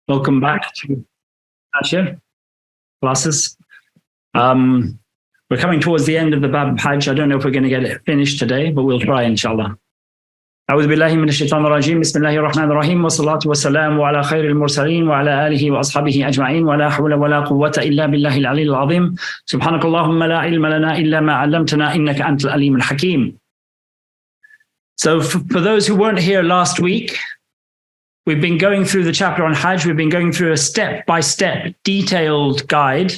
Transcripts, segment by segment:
Welcome back to Ashir classes. We're coming towards the end of the Bab Hajj. I don't know if we're going to get it finished today, but we'll try, inshallah. أعوذ بالله من الشيطان الرجيم بسم الله الرحمن الرحيم والصلاة والسلام على خير المرسلين وعلى آله وأصحابه أجمعين ولا حول ولا قوة إلا بالله العلي العظيم سبحانك اللهم لا علم لنا إلا ما علمتنا إنك أنت العليم الحكيم. So for those who weren't here last week, we've been going through the chapter on Hajj. We've been going through a step-by-step detailed guide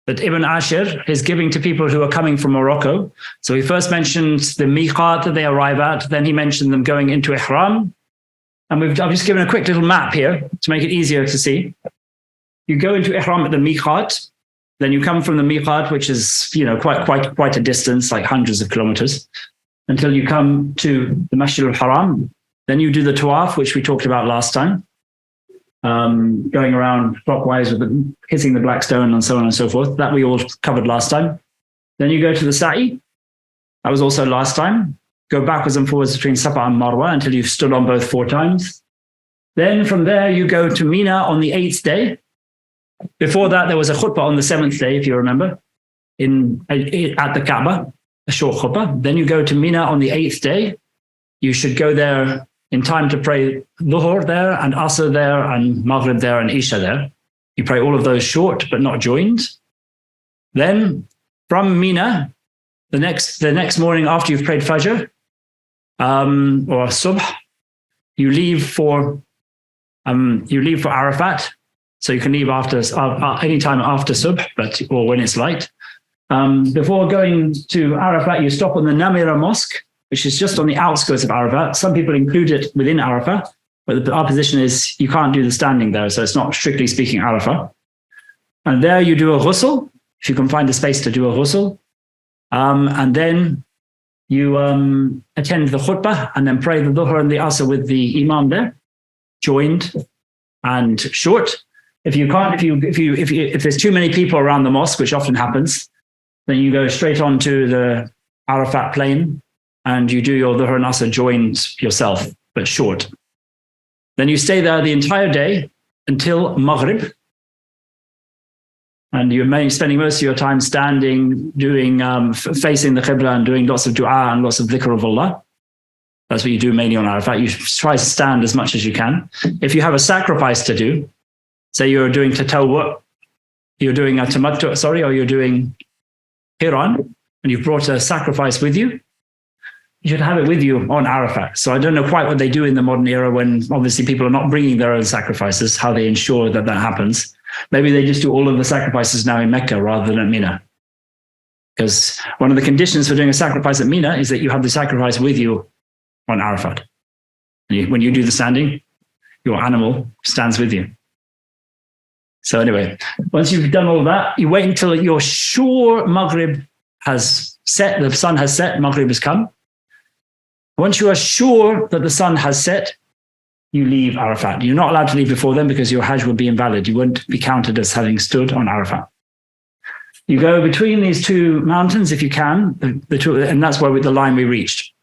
that Ibn Ashir is giving to people who are coming from Morocco. So he first mentioned the miqat that they arrive at, then he mentioned them going into ihram. And I've just given a quick little map here to make it easier to see. You go into ihram at the miqat, then you come from the miqat, which is, quite a distance, like hundreds of kilometers, until you come to the Masjid al-Haram. Then you do the tawaf, which we talked about last time, going around clockwise with hitting the black stone and so on and so forth. That we all covered last time. Then you go to the sa'i. That was also last time. Go backwards and forwards between Safa and Marwa until you've stood on both 4 times. Then from there, you go to Mina on the 8th day. Before that, there was a khutbah on the 7th day, if you remember, at the Kaaba, a short khutbah. Then you go to Mina on the 8th day. You should go there in time to pray Dhuhr there and Asr there and Maghrib there and Isha there. You pray all of those short but not joined. Then from Mina, the next morning after you've prayed Fajr or Subh, you leave for Arafat. So you can leave after any time after Subh, or when it's light. Before going to Arafat, you stop on the Namira Mosque, which is just on the outskirts of Arafat. Some people include it within Arafat, but our position is you can't do the standing there, so it's not strictly speaking Arafat. And there you do a ghusl, if you can find the space to do a ghusl. And then you attend the khutbah and then pray the Dhuhr and the Asr with the Imam there, joined and short. If there's too many people around the mosque, which often happens, then you go straight onto the Arafat plain, and you do your Dhuhr and Asr joined yourself, but short. Then you stay there the entire day until Maghrib. And you're spending most of your time standing, doing, facing the Qibla and doing lots of dua and lots of dhikr of Allah. That's what you do mainly on Arafat. You try to stand as much as you can. If you have a sacrifice to do, say you're doing tatawwu', you're doing a tamattu', or you're doing Qiran, and you've brought a sacrifice with you, you should have it with you on Arafat. So I don't know quite what they do in the modern era when obviously people are not bringing their own sacrifices, how they ensure that happens. Maybe they just do all of the sacrifices now in Mecca rather than at Mina. Because one of the conditions for doing a sacrifice at Mina is that you have the sacrifice with you on Arafat. When you do the standing, your animal stands with you. So anyway, once you've done all that, you wait until you're sure Maghrib has set, the sun has set, Maghrib has come. Once you are sure that the sun has set, you leave Arafat. You're not allowed to leave before then because your Hajj would be invalid. You wouldn't be counted as having stood on Arafat. You go between these 2 mountains if you can, and that's where the line we reached,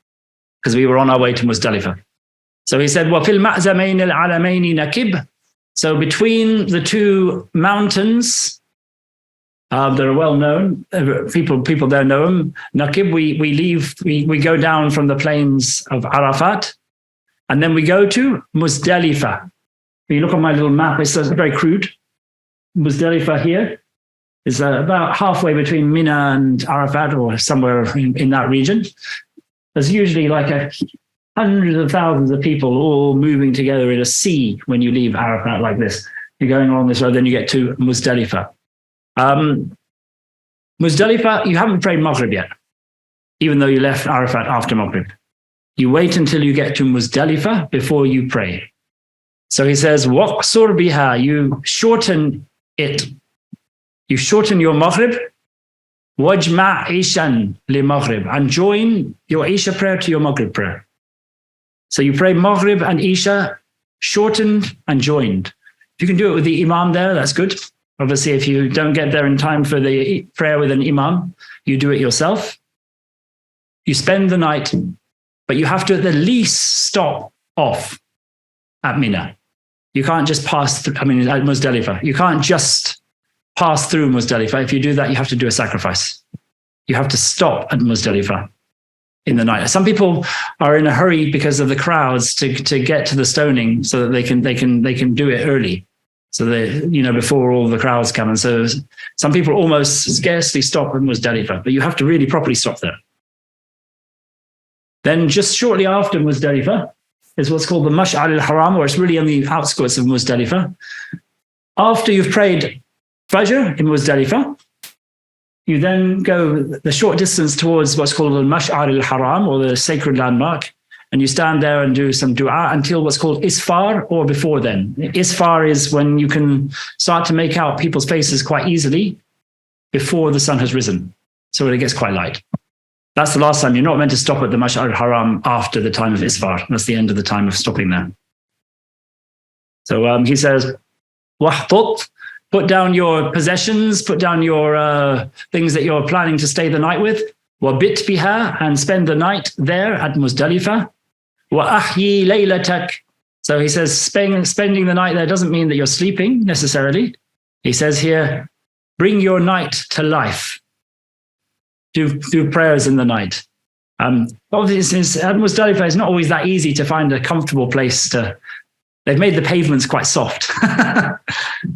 because we were on our way to Muzdalifah. So he said, وَفِي الْمَعْزَمَيْنِ الْعَلَمَيْنِ نَكِبْ. So between the 2 mountains, that are well known, people there know them. Nakib, we go down from the plains of Arafat, and then we go to Muzdalifah. When you look on my little map, it's very crude. Muzdalifah here is about halfway between Mina and Arafat, or somewhere in that region. There's usually like hundreds of thousands of people all moving together in a sea when you leave Arafat like this. You're going along this road, then you get to Muzdalifah. Muzdalifah, you haven't prayed Maghrib yet, even though you left Arafat after Maghrib. You wait until you get to Muzdalifah before you pray. So he says, waqsur biha, you shorten it. You shorten your Maghrib, wajma' ishan li Maghrib, and join your Isha prayer to your Maghrib prayer. So you pray Maghrib and Isha shortened and joined. If you can do it with the Imam there, that's good. Obviously, if you don't get there in time for the prayer with an Imam, you do it yourself. You spend the night, but you have to at the least stop off at Mina. You can't just pass through, at Muzdalifah. You can't just pass through Muzdalifah. If you do that, you have to do a sacrifice. You have to stop at Muzdalifah in the night. Some people are in a hurry because of the crowds to get to the stoning so that they can do it early. So they, before all the crowds come. And so some people almost scarcely stop at Muzdalifah, but you have to really properly stop there. Then just shortly after Muzdalifah is what's called the Mash'ar al-Haram, where it's really on the outskirts of Muzdalifah. After you've prayed Fajr in Muzdalifah, you then go the short distance towards what's called the Mash'ar al-Haram, or the sacred landmark, and you stand there and do some dua until what's called Isfar, or before then. Isfar is when you can start to make out people's faces quite easily before the sun has risen, so it gets quite light. That's the last time. You're not meant to stop at the Mash'ar al-Haram after the time of Isfar. That's the end of the time of stopping there. So he says, Wahtut, put down your possessions, put down your things that you're planning to stay the night with. Wabit biha, and spend the night there at Muzdalifah. Wa ahyi laylatak. So he says spending the night there doesn't mean that you're sleeping necessarily. He says here, bring your night to life. Do prayers in the night. Obviously, at Muzdalifah, it's not always that easy to find a comfortable place to. They've made the pavements quite soft,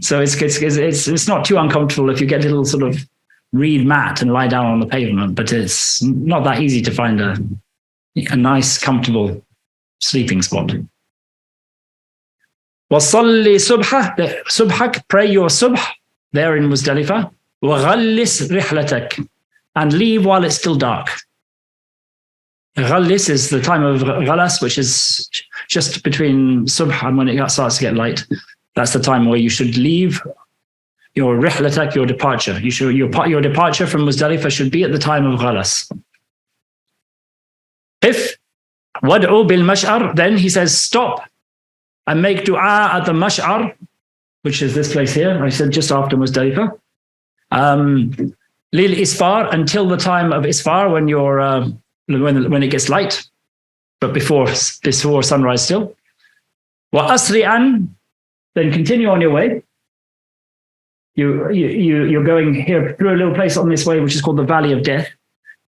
so it's not too uncomfortable if you get a little sort of reed mat and lie down on the pavement. But it's not that easy to find a nice, comfortable sleeping spot. وَصَلِّ subhak, pray your subh there in Muzdalifah. وَغَلِّسْ رِحْلَتَك, and leave while it's still dark. Ghallis is the time of ghalas, which is just between subh and when it starts to get light. That's the time where you should leave your rihlatak, your departure. Your departure from Muzdalifah should be at the time of ghalas. If wad'u bil mash'ar, then he says stop and make dua at the mash'ar, which is this place here. I said just after Muzdalifah. Lil isfar, until the time of isfar, when you're when it gets light, but before sunrise still. Wa asri'an, then continue on your way. You're going here through a little place on this way, which is called the Valley of Death.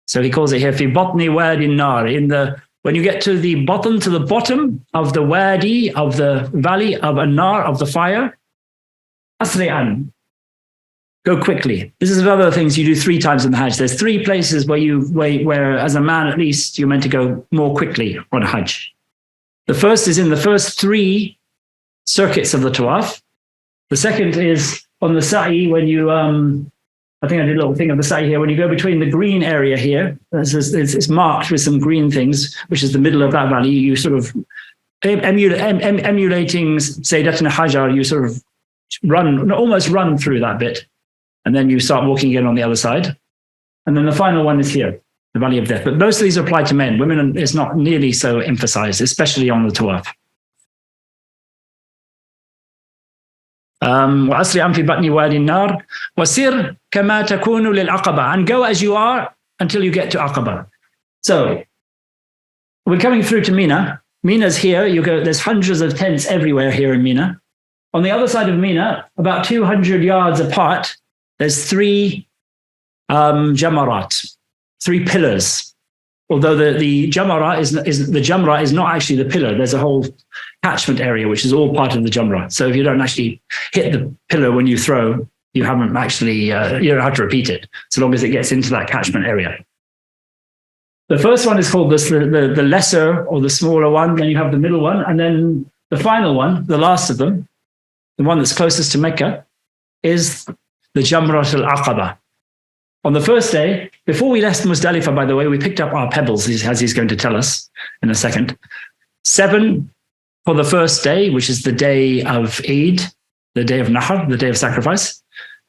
So he calls it here fi batni wadi nar. When you get to the bottom of the wadi, of the valley of an-nar, of the fire, asri'an, go quickly. This is another things you do 3 times in the Hajj. There's 3 places where as a man at least you're meant to go more quickly on Hajj. The first is in the first 3 circuits of the Tawaf. The second is on the Sa'i when you, I think I did a little thing of the Sa'i here, when you go between the green area here, it's marked with some green things, which is the middle of that valley. You sort of, emulating Sayyidatina Hajar, you sort of almost run through that bit. And then you start walking again on the other side. And then the final one is here, the Valley of Death. But most of these apply to men. Women is not nearly so emphasized, especially on the Tawaf. وَأَسْرِعًا فِي بَطْنِ وَادِ النَّارِ وَسِرْ كَمَا تَكُونُ لِلْعَقَبَةِ, and go as you are until you get to Aqaba. So we're coming through to Mina. Mina's here. There's hundreds of tents everywhere here in Mina. On the other side of Mina, about 200 yards apart, there's 3 jamarat, 3 pillars. Although the jamra is not actually the pillar. There's a whole catchment area which is all part of the jamra. So if you don't actually hit the pillar when you throw, you haven't actually you don't have to repeat it, so long as it gets into that catchment area. The first one is called the lesser or the smaller one. Then you have the middle one, and then the final one, the last of them, the one that's closest to Mecca, is the Jamrat al-Aqaba. On the first day, before we left Muzdalifah, by the way, we picked up our pebbles, as he's going to tell us in a second. 7 for the first day, which is the day of Eid, the day of Nahr, the day of sacrifice.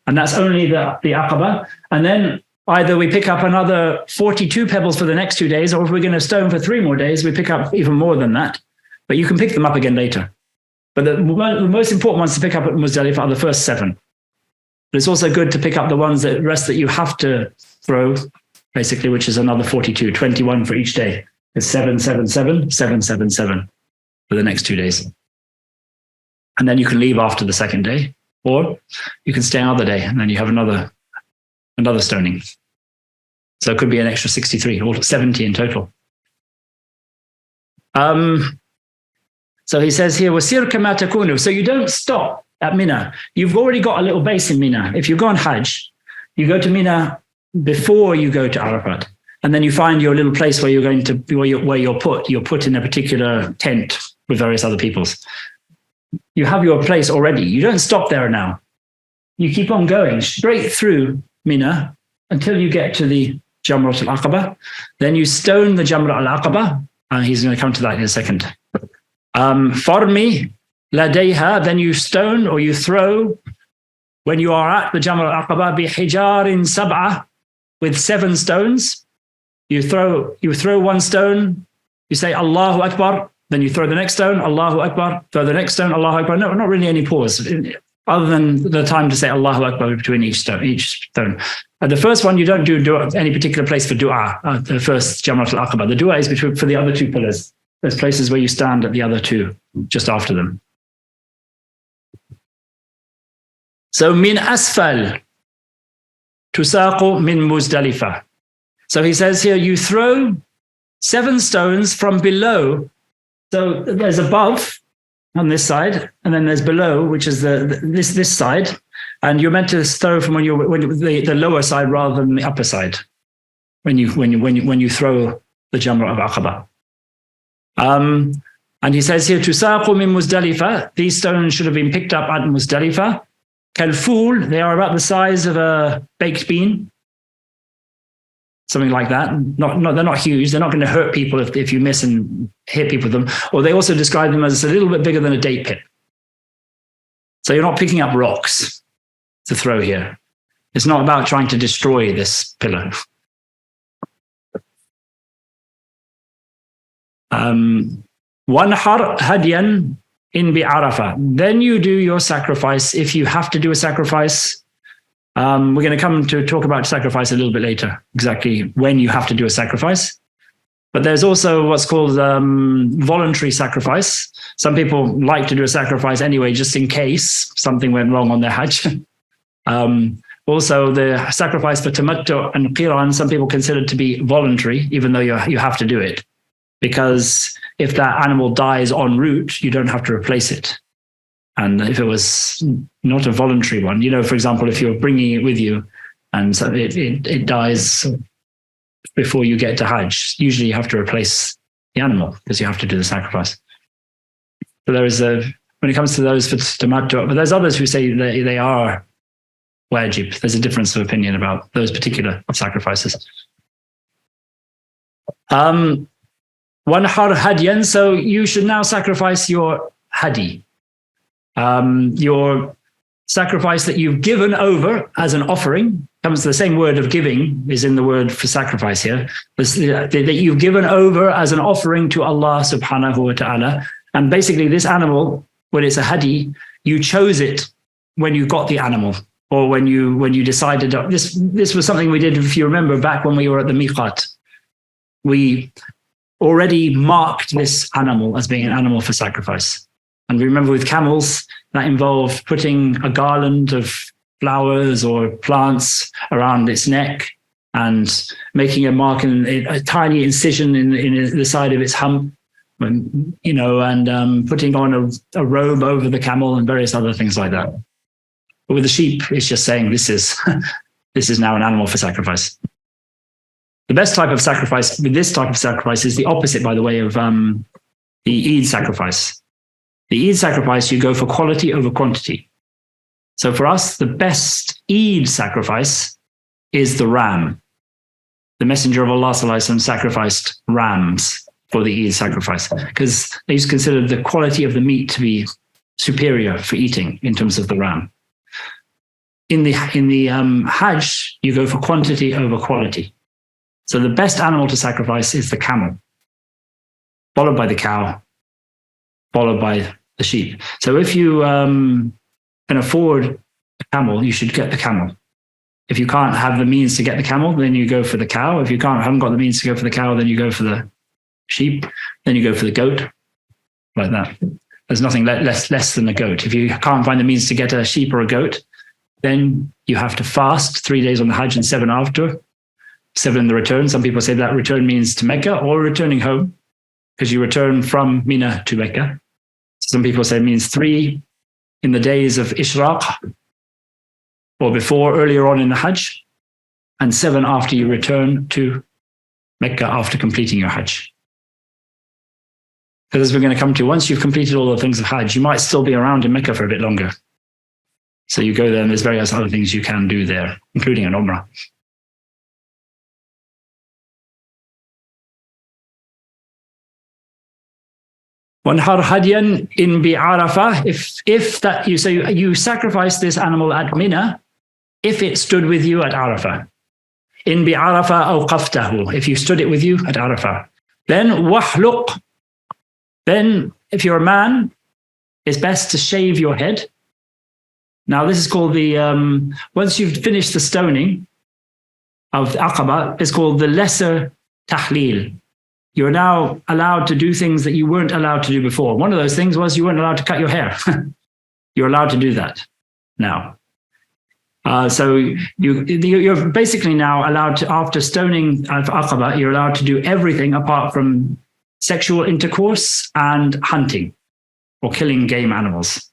And that's only the Aqaba. And then either we pick up another 42 pebbles for the next 2 days, or if we're going to stone for 3 more days, we pick up even more than that. But you can pick them up again later. But the most important ones to pick up at Muzdalifah are the first 7. But it's also good to pick up the rest that you have to throw, basically, which is another 42, 21 for each day. It's 7, 7, 7, 7, 7, 7 for the next 2 days. And then you can leave after the second day, or you can stay another day and then you have another stoning. So it could be an extra 63 or 70 in total. So he says here, وَسِرْ كَمَا تَكُونُ. So you don't stop at Mina. You've already got a little base in Mina. If you go on Hajj, you go to Mina before you go to Arafat. And then you find your little place where you're going to, where you're put. You're put in a particular tent with various other peoples. You have your place already. You don't stop there now. You keep on going straight through Mina until you get to the Jamrat al-Aqaba. Then you stone the Jamrat al-Aqaba. And he's going to come to that in a second. Farmi ladayha, then you stone or you throw when you are at the Jamrat al-Aqaba bihijarin sab'ah, with 7 stones. You throw one stone, you say Allahu Akbar, then you throw the next stone, Allahu Akbar, throw the next stone, Allahu Akbar. No, not really any pause, other than the time to say Allahu Akbar between each stone. At the first one, you don't do any particular place for dua, the first Jamrat al-Aqaba. The dua is for the other 2 pillars. There's places where you stand at the other 2, just after them. So, min asfal tusaqu min Muzdalifah. So he says here, you throw 7 stones from below. So there's above on this side, and then there's below, which is this side. And you're meant to throw from the lower side rather than the upper side when you throw the Jamrat of Aqaba. And he says here, tusaqu min Muzdalifah. These stones should have been picked up at Muzdalifah. Kalful, they are about the size of a baked bean. Something like that. They're not huge. They're not going to hurt people if you miss and hit people with them. Or they also describe them as a little bit bigger than a date pit. So you're not picking up rocks to throw here. It's not about trying to destroy this pillar. Wanhar hadyan in bi Arafah. Then you do your sacrifice if you have to do a sacrifice. We're going to come to talk about sacrifice a little bit later, exactly when you have to do a sacrifice. But there's also what's called voluntary sacrifice. Some people like to do a sacrifice anyway, just in case something went wrong on their Hajj. Also, the sacrifice for tamattu and qiran, some people consider to be voluntary, even though you have to do it. Because if that animal dies en route, you don't have to replace it. And if it was not a voluntary one, for example, if you're bringing it with you and so it dies before you get to Hajj, usually you have to replace the animal because you have to do the sacrifice. So there is when it comes to those for tamattu, but there's others who say they are wajib. There's a difference of opinion about those particular sacrifices. Wanhar hadyan, so you should now sacrifice your hadi. Your sacrifice that you've given over as an offering, comes to the same word of giving is in the word for sacrifice here, that you've given over as an offering to Allah subhanahu wa ta'ala. And basically this animal, when it's a hadi, you chose it when you got the animal, or when you decided this was something we did, if you remember, back when we were at the miqat. We already marked this animal as being an animal for sacrifice. And we remember with camels, that involved putting a garland of flowers or plants around its neck and making a mark in a tiny incision in the side of its hump, and putting on a robe over the camel and various other things like that. But with the sheep, it's just saying this is now an animal for sacrifice. The best type of sacrifice with this type of sacrifice is the opposite, by the way, of the Eid sacrifice. The Eid sacrifice, you go for quality over quantity. So for us, the best Eid sacrifice is the ram. The Messenger of Allah ﷺ sacrificed rams for the Eid sacrifice because they used to consider the quality of the meat to be superior for eating in terms of the ram. In the Hajj, you go for quantity over quality. So the best animal to sacrifice is the camel, followed by the cow, followed by the sheep. So if you can afford a camel, you should get the camel. If you can't have the means to get the camel, then you go for the cow. If you haven't got the means to go for the cow, then you go for the sheep. Then you go for the goat, like that. There's nothing less than a goat. If you can't find the means to get a sheep or a goat, then you have to fast 3 days on the Hajj and 7 after, 7 in the return. Some people say that return means to Mecca or returning home, because you return from Mina to Mecca. Some people say it means 3 in the days of Ishraq, or before, earlier on in the Hajj, and 7 after you return to Mecca after completing your Hajj. Because as we're going to come to, once you've completed all the things of Hajj, you might still be around in Mecca for a bit longer. So you go there and there's various other things you can do there, including an Umrah. وَانْحَرْ هَدْيًا إِنْ بِعَرَفَةٍ, if that you say you sacrifice this animal at Mina, if it stood with you at Arafah. إِنْ بِعَرَفَةٍ أَوْقَفْتَهُ, if you stood it with you at Arafah. Then وَحْلُقْ, then if you're a man, it's best to shave your head. Now this is called the, once you've finished the stoning of Aqaba, it's called the lesser tahleel. You're now allowed to do things that you weren't allowed to do before. One of those things was you weren't allowed to cut your hair. You're allowed to do that now. So you're basically now allowed to, after stoning of Aqaba, you're allowed to do everything apart from sexual intercourse and hunting or killing game animals.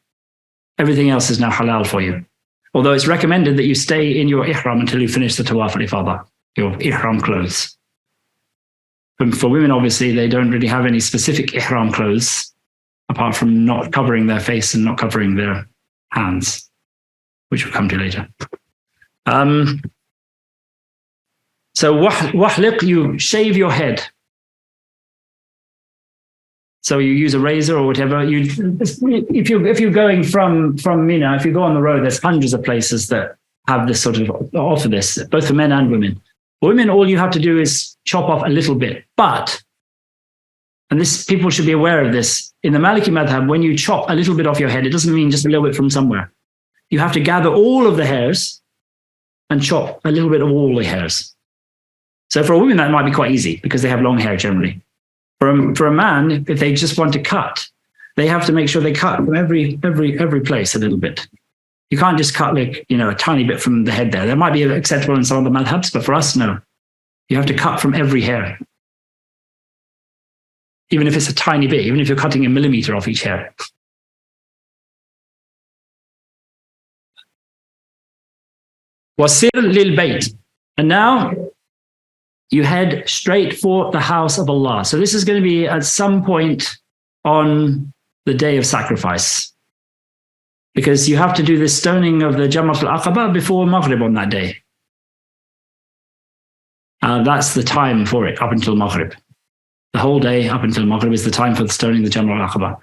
Everything else is now halal for you. Although it's recommended that you stay in your ihram until you finish the tawaf al-ifadah, your ihram clothes. For women, obviously, they don't really have any specific ihram clothes, apart from not covering their face and not covering their hands, which we'll come to later. So wahliq, you shave your head. So you use a razor or whatever. If you're going from Mina, if you go on the road, there's hundreds of places that have this sort of offer this, both for men and women. For women, all you have to do is chop off a little bit. But, and this, people should be aware of this, in the Maliki madhab, when you chop a little bit off your head, it doesn't mean just a little bit from somewhere. You have to gather all of the hairs and chop a little bit of all the hairs. So for a woman, that might be quite easy because they have long hair generally. For a man, if they just want to cut, they have to make sure they cut from every place a little bit. You can't just cut like, a tiny bit from the head there. That might be acceptable in some of the madhabs, but for us, no. You have to cut from every hair. Even if it's a tiny bit, even if you're cutting a millimeter off each hair. Wasir lil bayt. And now you head straight for the house of Allah. So this is going to be at some point on the day of sacrifice, because you have to do this stoning of the Jamrat al-Aqaba before Maghrib on that day. That's the time for it, up until Maghrib. The whole day up until Maghrib is the time for the stoning the Jamrat al-Aqaba.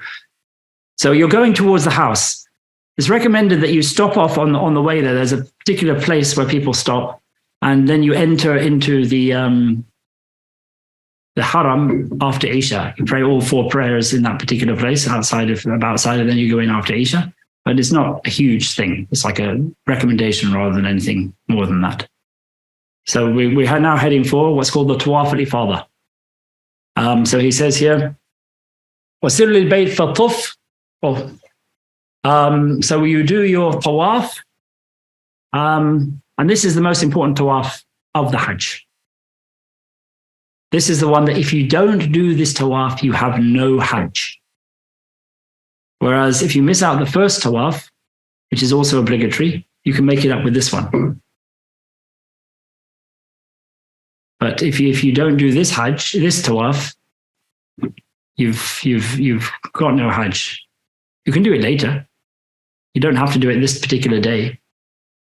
So you're going towards the house. It's recommended that you stop off on the way there. There's a particular place where people stop, and then you enter into the haram after Isha. You pray all 4 prayers in that particular place outside, and then you go in after Isha. But it's not a huge thing. It's like a recommendation rather than anything more than that. So we are now heading for what's called the Tawaf al-Ifadah. So he says here, وَسِرْ لِلْبَيْتِ فَطُفْ. So you do your tawaf, and this is the most important tawaf of the Hajj. This is the one that if you don't do this tawaf, you have no Hajj. Whereas if you miss out the first tawaf, which is also obligatory, you can make it up with this one. But if you don't do this Hajj, this tawaf, you've got no Hajj. You can do it later. You don't have to do it this particular day.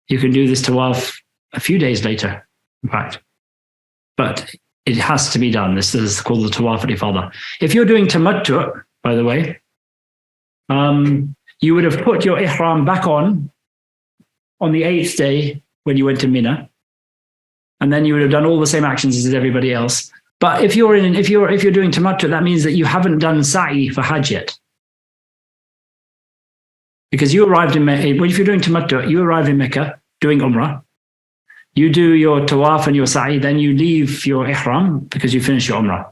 You can do this tawaf a few days later, in fact. But it has to be done. This is called the Tawaf al-Ifadah. If you're doing tamattu', by the way, you would have put your ihram back on the 8th day when you went to Mina, and then you would have done all the same actions as everybody else. But if you're doing tamattu', that means that you haven't done sa'i for Hajj yet. Because you arrived in Mecca, if you're doing tamattu', you arrive in Mecca doing Umrah, you do your tawaf and your sa'i, then you leave your ihram because you finish your Umrah.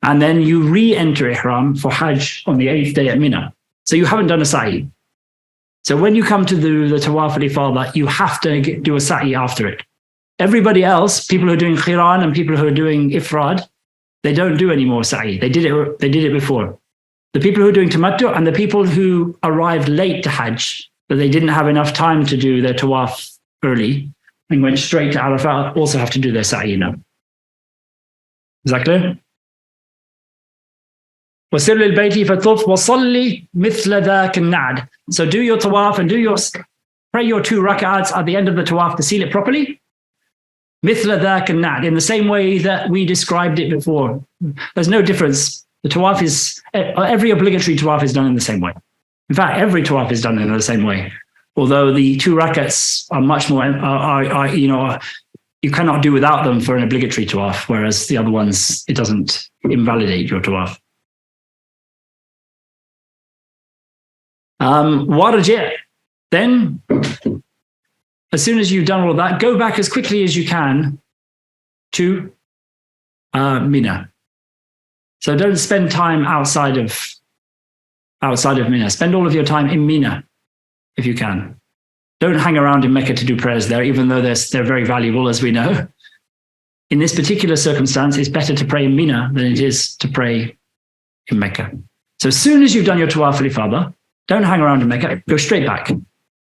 And then you re-enter ihram for Hajj on the 8th day at Mina. So you haven't done a sa'i. So when you come to the tawaf al-ifadah, you have to do a sa'i after it. Everybody else, people who are doing khiran and people who are doing ifrad, they don't do any more sa'i. They did it before. The people who are doing tamattu and the people who arrived late to Hajj, but they didn't have enough time to do their tawaf early and went straight to Arafat, also have to do their sa'i now. Is that clear? وَسِرْ لِلْبَيْتِ فَطُفْ وَصَلِّ مِثْلَ ذَاكَ النَّعْدِ. So do your tawaf and pray your 2 rak'ats at the end of the tawaf to seal it properly. مِثْلَ ذَاكَ النَّعْدِ, in the same way that we described it before. There's no difference. The tawaf is, every obligatory tawaf is done in the same way. In fact, every tawaf is done in the same way. Although the 2 rak'ats are much more, you cannot do without them for an obligatory tawaf, whereas the other ones, it doesn't invalidate your tawaf. Warji', then, as soon as you've done all of that, go back as quickly as you can to Mina. So don't spend time outside of Mina. Spend all of your time in Mina, if you can. Don't hang around in Mecca to do prayers there, even though they're very valuable, as we know. In this particular circumstance, it's better to pray in Mina than it is to pray in Mecca. So as soon as you've done your tawaf al-ifadah, don't hang around in Mecca, go straight back.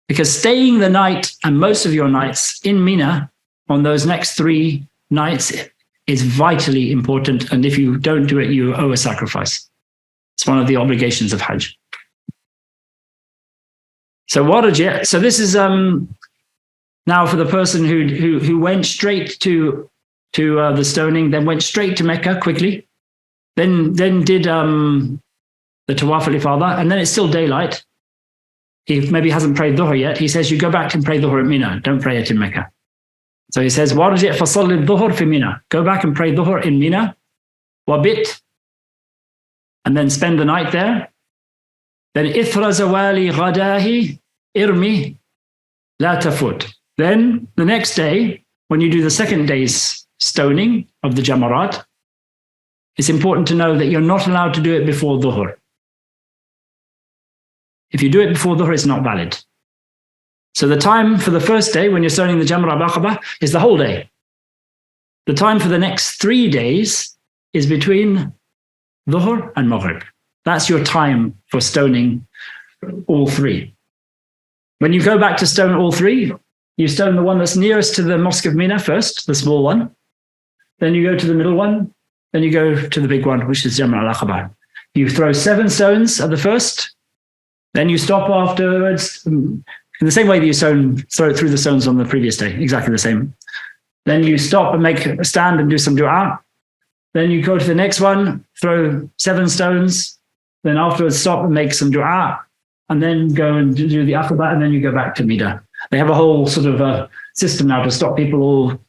Because staying the night and most of your nights in Mina on those next 3 nights is vitally important. And if you don't do it, you owe a sacrifice. It's one of the obligations of Hajj. So warji', so this is now for the person who went straight to the stoning, then went straight to Mecca quickly, then did the tawaf al-ifadah, and then it's still daylight. He maybe hasn't prayed dhuhr yet. He says, you go back and pray dhuhr at Mina. Don't pray it in Mecca. So he says, warji' fasalli dhuhr fi Mina. Go back and pray dhuhr in Mina. Wabit. And then spend the night there. Then ithra zawali ghadahi irmi la tafut. Then the next day, when you do the second day's stoning of the jamarat, it's important to know that you're not allowed to do it before dhuhr. If you do it before dhuhr, it's not valid. So the time for the first day, when you're stoning the Jamra al-Aqaba, is the whole day. The time for the next 3 days is between dhuhr and maghrib. That's your time for stoning all 3. When you go back to stone all 3, you stone the one that's nearest to the Mosque of Mina first, the small one. Then you go to the middle one. Then you go to the big one, which is Jamra al-Aqaba. You throw 7 stones at the first. Then you stop afterwards, in the same way that you throw through the stones on the previous day, exactly the same. Then you stop and make a stand and do some dua. Then you go to the next one, throw 7 stones. Then afterwards stop and make some dua. And then go and do the aqaba, and then you go back to Mina. They have a whole sort of system now to stop people all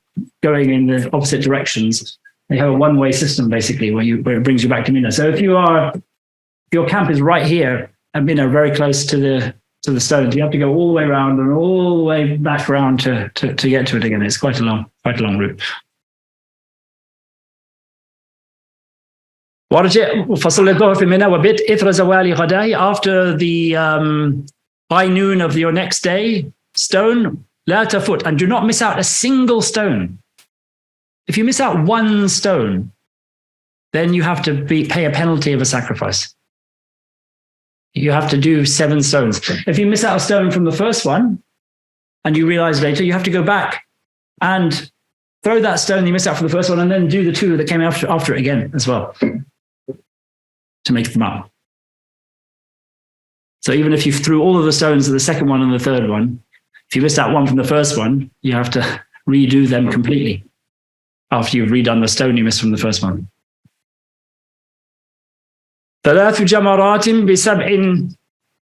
going in the opposite directions. They have a one-way system, basically, where it brings you back to Mina. So if your camp is right here at Mina, very close to the stones, you have to go all the way around and all the way back around to get to it again. It's quite a long route. After the high noon of your next day, stone, la tafut, and do not miss out a single stone. If you miss out 1 stone, then you have to pay a penalty of a sacrifice. You have to do 7 stones. If you miss out a stone from the first one, and you realize later, you have to go back and throw that stone you missed out for the first one, and then do the 2 that came after it again as well, to make them up. So even if you threw all of the stones of the second one and the third one, if you missed out 1 from the first one, you have to redo them completely after you've redone the stone you missed from the first one. ثلاث جمرات بسبع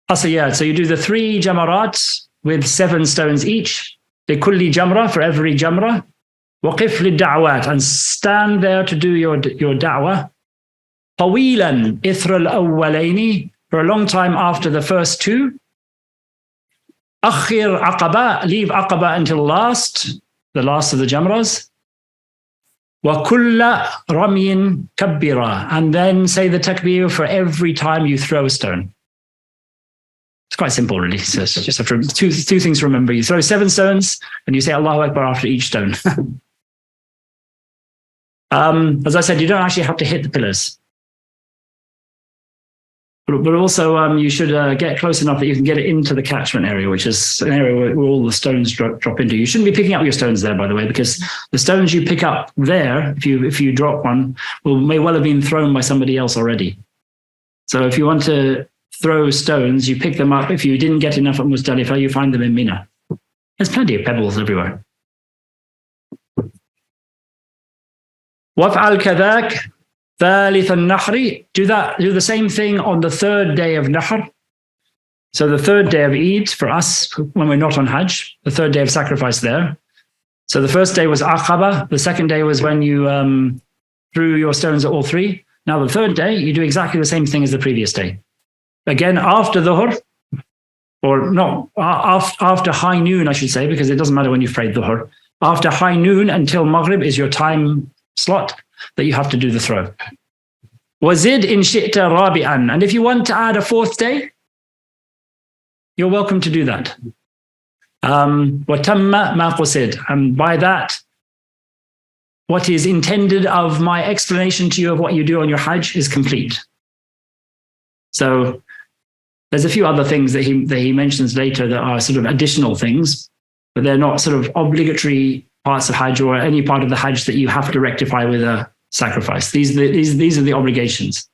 حصيات. So you do the 3 jamarat with 7 stones each. لكل جمرة, for every jamra. وقف للدعوات, and stand there to do your da'wah. طويلا إثر الأولين, for a long time after the first 2. أخر عقبة, leave Aqaba until the last of the jamras. وَكُلَّ رَمْيٍ كَبِّرًا. And then say the takbir for every time you throw a stone. It's quite simple, really. So it's just have to, two things to remember. You throw 7 stones and you say Allahu Akbar after each stone. As I said, you don't actually have to hit the pillars. But also you should get close enough that you can get it into the catchment area, which is an area where all the stones drop into. You shouldn't be picking up your stones there, by the way, because the stones you pick up there, if you drop one, may well have been thrown by somebody else already. So if you want to throw stones, you pick them up. If you didn't get enough at Muzdalifah, you find them in Mina. There's plenty of pebbles everywhere. وَافْعَلْ كَذَاكَ ثالث النحر. Do the same thing on the 3rd day of Nahr. So the 3rd day of Eid for us, when we're not on Hajj, the 3rd day of sacrifice there. So the 1st day was Aqaba. The 2nd day was when you threw your stones at all 3. Now the 3rd day, you do exactly the same thing as the previous day. Again, after Dhuhr, or not, after high noon, I should say, because it doesn't matter when you've prayed Dhuhr. After high noon until Maghrib is your time slot that you have to do the throw. وَزِدْ إِنْ شِئْتَ رَابِعًا. And if you want to add a 4th day, you're welcome to do that. وَتَمَّ مَا قُصِدْ. And by that, what is intended of my explanation to you of what you do on your Hajj is complete. So there's a few other things that he mentions later that are sort of additional things, but they're not sort of obligatory parts of Hajj or any part of the Hajj that you have to rectify with a sacrifice. These are the obligations.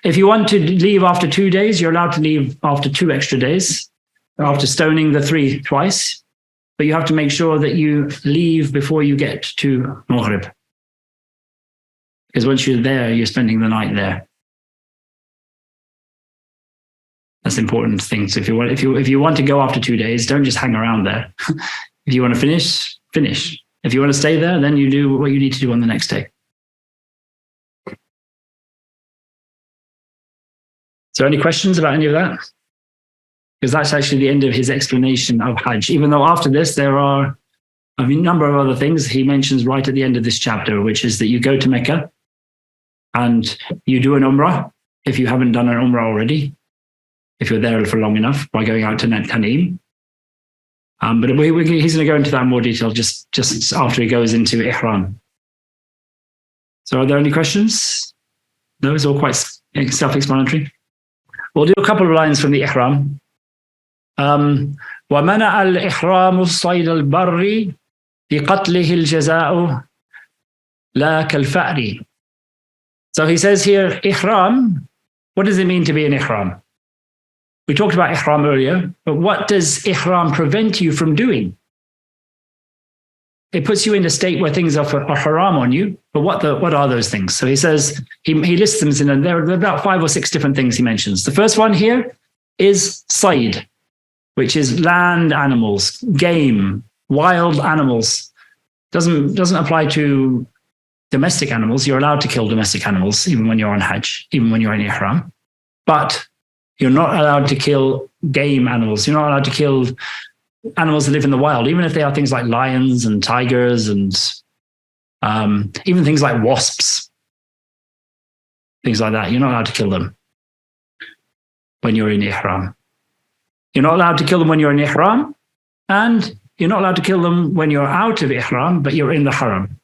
If you want to leave after 2 days, you're allowed to leave after 2 extra days, after stoning the 3 twice, but you have to make sure that you leave before you get to Maghrib. Because once you're there, you're spending the night there. That's an important thing. So if you want to go after 2 days, don't just hang around there. If you want to finish. If you want to stay there, then you do what you need to do on the next day. So any questions about any of that? Because that's actually the end of his explanation of Hajj. Even though after this, there are a number of other things he mentions right at the end of this chapter, which is that you go to Mecca and you do an Umrah, if you haven't done an Umrah already, if you're there for long enough, by going out to Tanim. But he's going to go into that in more detail just after he goes into Ihram. So are there any questions? No, it's all quite self-explanatory. We'll do a couple of lines from the Ihram. وَمَنَعَ الْإِحْرَامُ الصَّيْدَ الْبَرِّ بِقَتْلِهِ الْجَزَاءُ لَا كَالْفَأْرِ. So he says here, Ihram, what does it mean to be an Ihram? We talked about Ihram earlier, but what does Ihram prevent you from doing? It puts you in a state where things are haram on you, but what are those things? So he says, he lists them, and there are about 5 or 6 different things he mentions. The first one here is sayd, which is land animals, game, wild animals. Doesn't apply to domestic animals. You're allowed to kill domestic animals, even when you're on Hajj, even when you're in Ihram. But you're not allowed to kill game animals. You're not allowed to kill animals that live in the wild, even if they are things like lions and tigers and even things like wasps, things like that. You're not allowed to kill them when you're in Ihram. You're not allowed to kill them when you're in Ihram, and you're not allowed to kill them when you're out of Ihram, but you're in the Haram.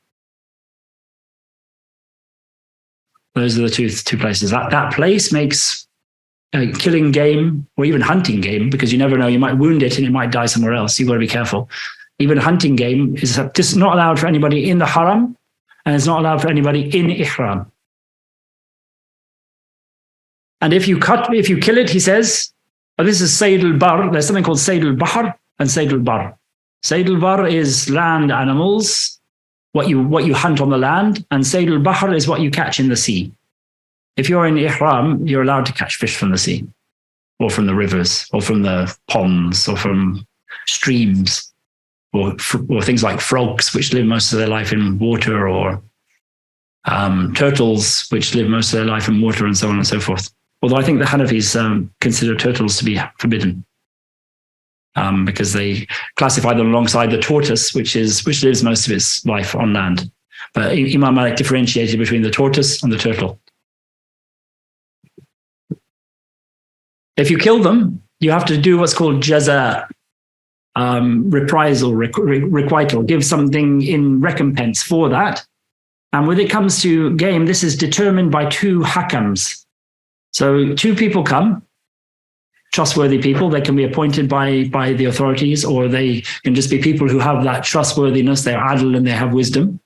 Those are the two places. That place makes killing game, or even hunting game, because you never know, you might wound it and it might die somewhere else. You've got to be careful. Even hunting game is just not allowed for anybody in the Haram, and it's not allowed for anybody in Ihram. And if you kill it, he says, this is Sayd al-Bar. There's something called Sayd al-Bahr and Sayd al-Bar. Sayd al-Bar is land animals, what you hunt on the land, and Sayd al-Bahr is what you catch in the sea. If you're in Ihram, you're allowed to catch fish from the sea, or from the rivers, or from the ponds, or from streams, or things like frogs, which live most of their life in water, or turtles, which live most of their life in water, and so on and so forth. Although I think the Hanafis consider turtles to be forbidden, because they classify them alongside the tortoise, which lives most of its life on land. But Imam Malik differentiated between the tortoise and the turtle. If you kill them, you have to do what's called jaza, reprisal, requital, give something in recompense for that. And when it comes to game, this is determined by two hakams. So two people come, trustworthy people. They can be appointed by the authorities, or they can just be people who have that trustworthiness. They're adl and they have wisdom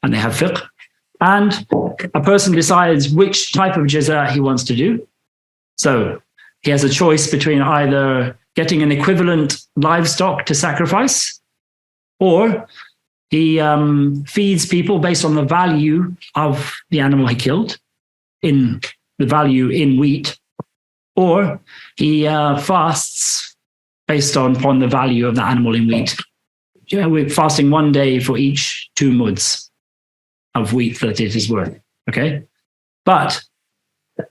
and they have fiqh. And a person decides which type of jaza he wants to do. So he has a choice between either getting an equivalent livestock to sacrifice, or he feeds people based on the value of the animal he killed, in the value in wheat, or he fasts based upon the value of the animal in wheat. We're fasting 1 day for each 2 muds of wheat that it is worth, okay? But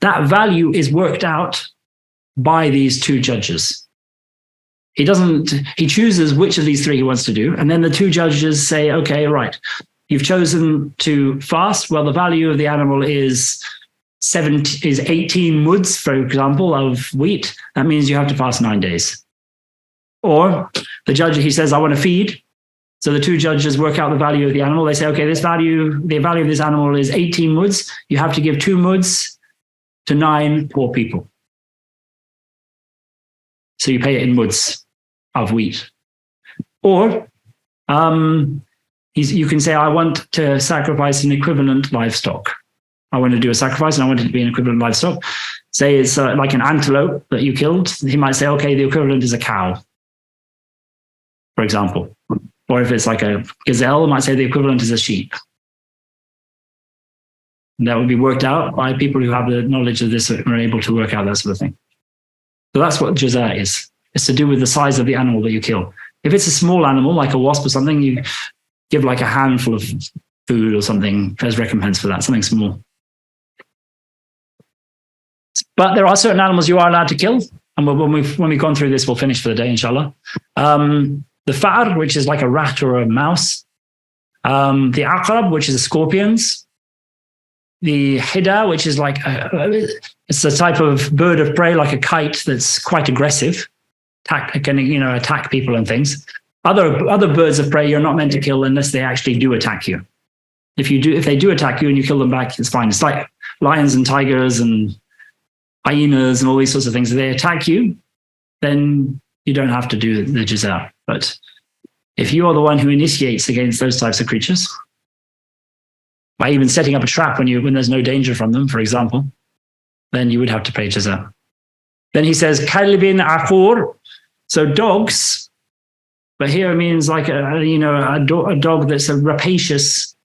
that value is worked out by these 2 judges. He chooses which of these 3 he wants to do. And then the 2 judges say, okay, right, you've chosen to fast. Well, the value of the animal is 18 muds, for example, of wheat. That means you have to fast 9 days. Or the judge, he says, I want to feed. So the 2 judges work out the value of the animal. They say, okay, the value of this animal is 18 muds. You have to give 2 muds to 9 poor people. So you pay it in muds of wheat. Or you can say, I want to sacrifice an equivalent livestock. I want to do a sacrifice and I want it to be an equivalent livestock. Say it's like an antelope that you killed. He might say, okay, the equivalent is a cow, for example. Or if it's like a gazelle, he might say the equivalent is a sheep. And that would be worked out by people who have the knowledge of this and are able to work out that sort of thing. So that's what jaza is. It's to do with the size of the animal that you kill. If it's a small animal, like a wasp or something, you give like a handful of food or something as recompense for that, something small. But there are certain animals you are allowed to kill. And when we've gone through this, we'll finish for the day, inshallah. The fa'ar, which is like a rat or a mouse. The aqrab, which is scorpions. The hida, which is like it's a type of bird of prey, like a kite that's quite aggressive, can attack people and things. Other birds of prey you're not meant to kill unless they actually do attack you. If they do attack you and you kill them back, it's fine. It's like lions and tigers and hyenas and all these sorts of things. If they attack you, then you don't have to do the jaza. But if you are the one who initiates against those types of creatures, by even setting up a trap when there's no danger from them, for example, then you would have to pay jaza. Then he says, kalbin aqur, so dogs, but here it means like a dog that's a rapacious,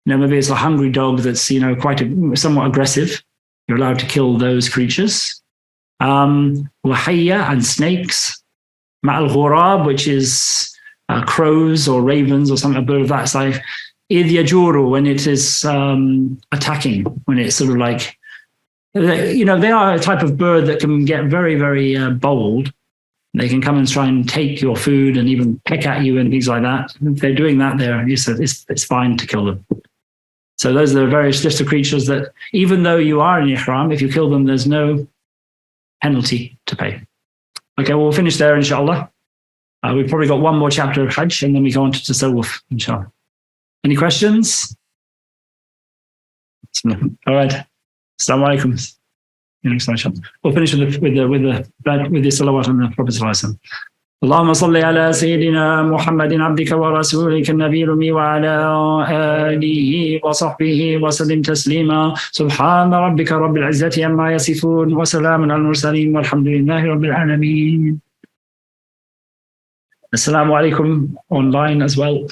maybe it's a hungry dog that's somewhat aggressive. You're allowed to kill those creatures. Wahiyya and snakes, ma'al ghurab, which is crows or ravens or something, a bird of that size. Idh yajuru, when it is attacking, when it's sort of like, they are a type of bird that can get very, very bold. They can come and try and take your food and even peck at you and things like that. If they're doing that, it's fine to kill them. So those are the various list of creatures that, even though you are in ihram, if you kill them, there's no penalty to pay. Okay, well, we'll finish there, inshallah. We've probably got one more chapter of Hajj, and then we go on to Tasawwuf, inshallah. Any questions? All right. Assalamu alaikum. We'll finish with the salawat on the Prophet ﷺ. اللهم صل على سيدنا محمد عبدك ورسولك النبي الأمي وعلى آله وصحبه وسلم تسليما سبحان ربك رب العزة عما يصفون وسلام على المرسلين والحمد لله رب العالمين. Assalamu alaikum online as well.